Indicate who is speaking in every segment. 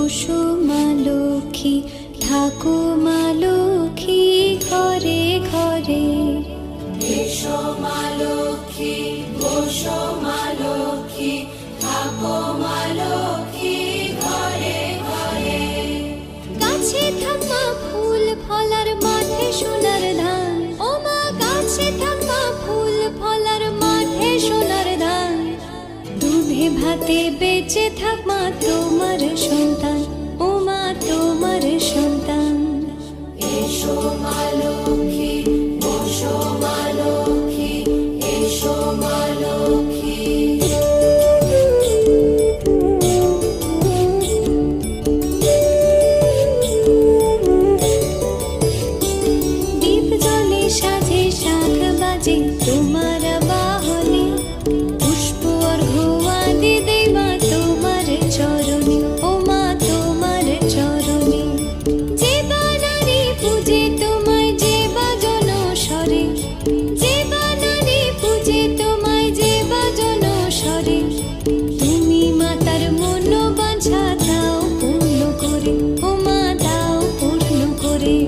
Speaker 1: বসো মা লক্ষ্মী, থাকো মা লক্ষ্মী ঘরে ঘরে।
Speaker 2: এসো মা লক্ষ্মী, বসো মা লক্ষ্মী, থাকো মা লক্ষ্মী ঘরে ঘরে।
Speaker 1: গাছে থাকা ফুল ফলার মাঠে সোনার ধান, ও মা গাছে থাকা ফুল ফলার মাঠে সোনার ধান। দুধে ভাতে বেঁচে থাক মা তোমার সন্তান, ও মা তোমার সন্তান।
Speaker 2: এসো মা লক্ষ্মী, বসো মা লক্ষ্মী, এসো মা লক্ষ্মী।
Speaker 1: দীপ জ্বলে সাজে শাখ বাজে তোমার বাহনে, পুষ্প অর্ঘ্য আদি দেই মা তোমার চরণে, ও মা তোমার চরণে। যে বা নারী পূজে তোমায়, যে বা জনস্বরে, যে বা নারী পূজে তোমায়, যে বা জনস্বরে। তুমি মাতার মনোবাঞ্ছা দাও পূর্ণ করে, ও মা দাও পূর্ণ করে।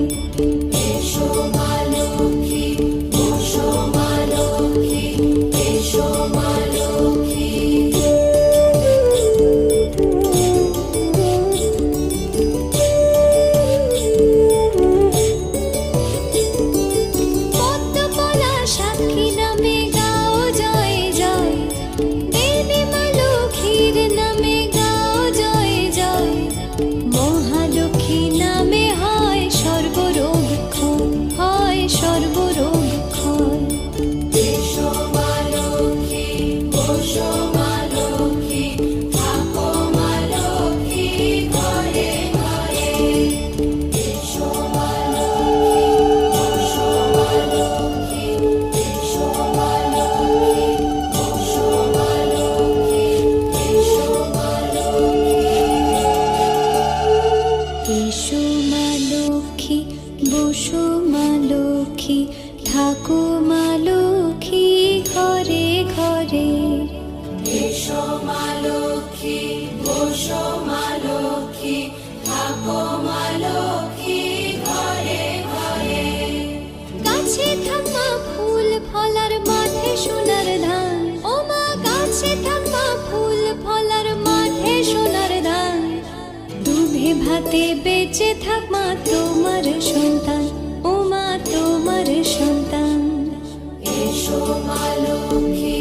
Speaker 2: এসো মা লক্ষ্মী, বসো মা লক্ষ্মী, এসো মা লক্ষ্মী।
Speaker 1: পদ্মপলা সাক্ষী নামে গাও জয় জয়, দেবী মা লক্ষ্মীর নামে গাও জয় জয়। মহালক্ষ্মী নামে হয় সর্বরোগ ক্ষয়, হয় সর্বরোগ ক্ষয়।
Speaker 2: এসো মা লক্ষ্মী, বসো মা লক্ষ্মী, থাকো মা লক্ষ্মী ঘরে ঘরে। এসো মা লক্ষ্মী, বসো মা লক্ষ্মী, এসো মা লক্ষ্মী, বসো মা লক্ষ্মী, এসো মা লক্ষ্মী।
Speaker 1: এসো মা লক্ষ্মী, বসো মা লক্ষ্মী, থাকো মা লক্ষ্মী ঘরে ঘরে।
Speaker 2: এসো মা লক্ষ্মী, বসো মা লক্ষ্মী, থাকো মা লক্ষ্মী ঘরে ঘরে।
Speaker 1: গাছে থাকা ফুল ফলার মাঠে সোনার ধান, ও মা গাছে থাকা ফুল ফলার মাঠে সোনার ধান। দুধে ভাতে বেঁচে থাক মা তোমার সন্তান, ও মা তোমার সন্তান।
Speaker 2: এসো মা লক্ষ্মী,